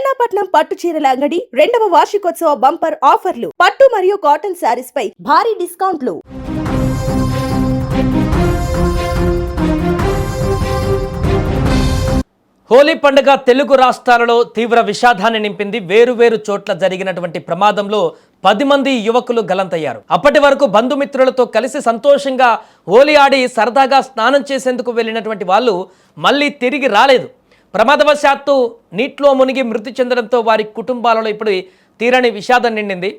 చెన్నాపట్నం పట్టు చీరల అంగడి 2వ వార్షికోత్సవ బంపర్ ఆఫర్లు. పట్టు మరియు కాటన్ శారీస్ పై భారీ డిస్కౌంట్లు. హోలీ పండుగ తెలుగు రాష్ట్రాలలో తీవ్ర విషాదాన్ని నింపింది. వేరు చోట్ల జరిగినటువంటి ప్రమాదంలో 10 మంది యువకులు గలంతయ్యారు. అప్పటి వరకు బంధుమిత్రులతో కలిసి సంతోషంగా హోలీ ఆడి సరదాగా స్నానం చేసేందుకు వెళ్ళినటువంటి వాళ్ళు మళ్ళీ తిరిగి రాలేదు. ప్రమాదవశాత్తు నీటిలో మునిగి మృతి చెందడంతో వారి కుటుంబాలలో ఇప్పుడు తీరని విషాదం నిండింది.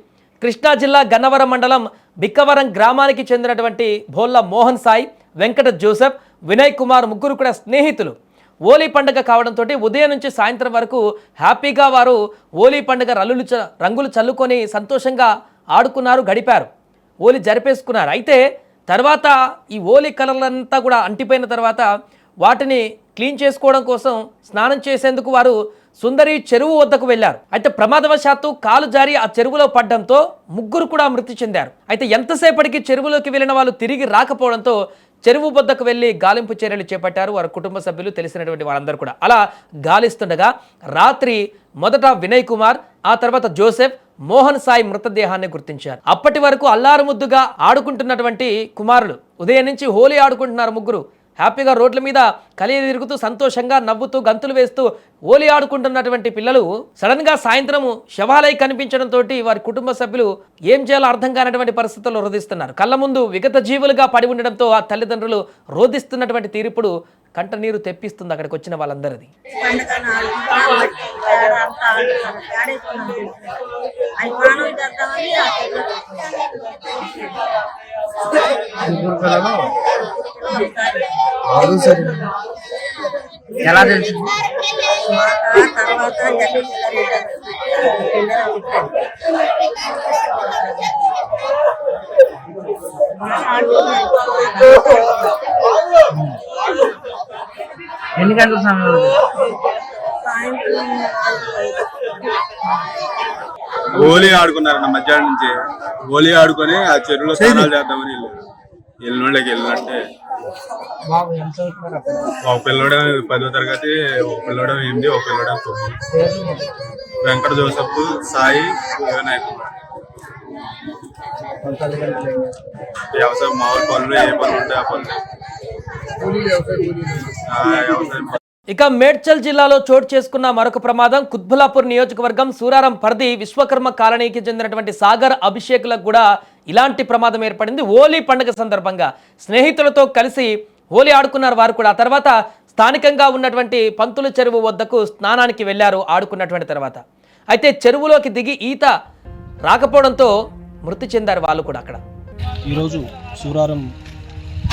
కృష్ణా జిల్లా గన్నవరం మండలం బిక్కవరం గ్రామానికి చెందినటువంటి భోల్ల మోహన్ సాయి, వెంకట జోసెఫ్, వినయ్ కుమార్ ముగ్గురు కూడా స్నేహితులు. హోలీ పండుగ కావడంతో ఉదయం నుంచి సాయంత్రం వరకు హ్యాపీగా వారు హోలీ పండుగ రంగులు చల్లుకొని సంతోషంగా ఆడుకున్నారు, గడిపారు, హోలీ జరిపేసుకున్నారు. అయితే తర్వాత ఈ హోలీ కలర్లంతా కూడా అంటిపోయిన తర్వాత వాటిని క్లీన్ చేసుకోవడం కోసం స్నానం చేసేందుకు వారు సుందరి చెరువు వద్దకు వెళ్లారు. అయితే ప్రమాదవశాత్తు కాలు జారి ఆ చెరువులో పడడంతో ముగ్గురు కూడా మృతి చెందారు. అయితే ఎంతసేపటికి చెరువులోకి వెళ్ళిన వాళ్ళు తిరిగి రాకపోవడంతో చెరువు వద్దకు వెళ్లి గాలింపు చర్యలు చేపట్టారు వారి కుటుంబ సభ్యులు, తెలిసినటువంటి వారందరూ కూడా. అలా గాలిస్తుండగా రాత్రి మొదట వినయ్ కుమార్, ఆ తర్వాత జోసెఫ్, మోహన్ సాయి మృతదేహాన్ని గుర్తించారు. అప్పటి వరకు అల్లారుముద్దుగా ఆడుకుంటున్నటువంటి కుమారులు ఉదయం నుంచి హోలీ ఆడుకుంటున్నారు. ముగ్గురు హ్యాపీగా రోడ్ల మీద కలిగి తిరుగుతూ సంతోషంగా నవ్వుతూ గంతులు వేస్తూ హోలీ ఆడుకుంటున్నటువంటి పిల్లలు సడన్ గా సాయంత్రం శవాలై కనిపించడంతో వారి కుటుంబ సభ్యులు ఏం చేయాలో అర్థం కానటువంటి పరిస్థితుల్లో రోధిస్తున్నారు. కళ్ళ ముందు విగత జీవులుగా పడి ఉండడంతో ఆ తల్లిదండ్రులు రోధిస్తున్నటువంటి తీర్పుడు కంట నీరు తెప్పిస్తుంది అక్కడికి వచ్చిన వాళ్ళందరిది. ఎలా తెలుసు? ఎన్ని గంటల సమయంలో? హోలీ ఆడుకున్నారన్న మధ్యాహ్నం నుంచి. హోలీ ఆడుకొని ఆ చెరువులో స్నానాలు చేద్దామని వెళ్ళినోళ్ళకి వెళ్ళినట్టే ఒక పిల్లడు 10వ తరగతి, ఒక పిల్లడు 8, ఒక పిల్లడు 9. వెంకట జోసెఫ్, సాయి, వినయ్ కుమార్. వ్యవసాయం మామూలు పనులు, ఏ పనులు ఉంటే ఆ పనులు. వ్యవసాయం. ఇక మేడ్చల్ జిల్లాలో చోటు చేసుకున్న మరొక ప్రమాదం కుత్బులాపూర్ నియోజకవర్గం సూరారం పరిధి విశ్వకర్మ కాలనీకి చెందినటువంటి సాగర్, అభిషేక్లకు కూడా ఇలాంటి ప్రమాదం ఏర్పడింది. హోలీ పండుగ సందర్భంగా స్నేహితులతో కలిసి హోలీ ఆడుకున్నారు వారు కూడా. ఆ తర్వాత స్థానికంగా ఉన్నటువంటి పంతుల చెరువు వద్దకు స్నానానికి వెళ్లారు ఆడుకున్నటువంటి తర్వాత. అయితే చెరువులోకి దిగి ఈత రాకపోవడంతో మృతి చెందారు వాళ్ళు కూడా. అక్కడ ఈరోజు సూరారం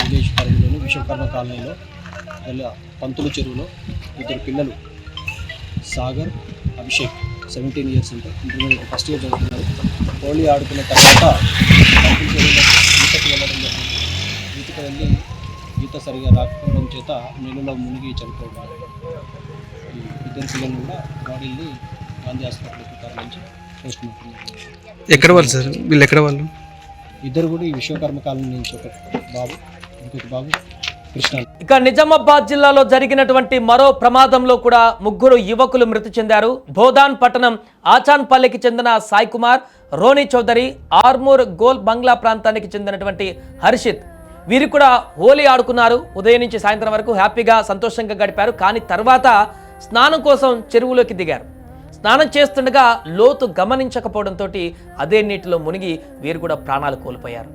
విలేజ్ పరిధిలోని విశ్వకర్మ కాలనీలో పంతుల చెరువులో 2 పిల్లలు సాగర్, అభిషేక్ 17 ఇయర్స్ అంటే ఇంటర్మీడియట్ ఫస్ట్ ఇయర్ చదువుతున్నారు. హోలీ ఆడుకున్న తర్వాత పంతుల చెరువులో ఈతకు వెళ్ళడం జరిగింది. ఈతకు వెళ్ళి ఈత సరిగా రాకపోవడం చేత నీళ్ళలో మునిగి చనిపోయారు. ఈ 2 పిల్లలు కూడా బాడీని గాంధీ హాస్పిటల్కి తరలించి పోస్ట్ మార్టం జరిగింది. ఎక్కడ వాళ్ళు సార్? వీళ్ళు ఎక్కడ వాళ్ళు? 2 కూడా ఈ విశ్వకర్మ కాలనీ నుంచి, ఒకటి బాబు, ఇంకొక బాబు కృష్ణ. ఇక నిజామాబాద్ జిల్లాలో జరిగినటువంటి మరో ప్రమాదంలో కూడా 3 యువకులు మృతి చెందారు. బోధాన్ పట్టణం ఆచాన్పల్లికి చెందిన సాయి కుమార్, రోని చౌదరి, ఆర్మూర్ గోల్ బంగ్లా ప్రాంతానికి చెందినటువంటి హర్షిత్ వీరు కూడా హోలీ ఆడుకున్నారు. ఉదయం నుంచి సాయంత్రం వరకు హ్యాపీగా సంతోషంగా గడిపారు. కానీ తర్వాత స్నానం కోసం చెరువులోకి దిగారు. స్నానం చేస్తుండగా లోతు గమనించకపోవడంతో అదే నీటిలో మునిగి వీరు కూడా ప్రాణాలు కోల్పోయారు.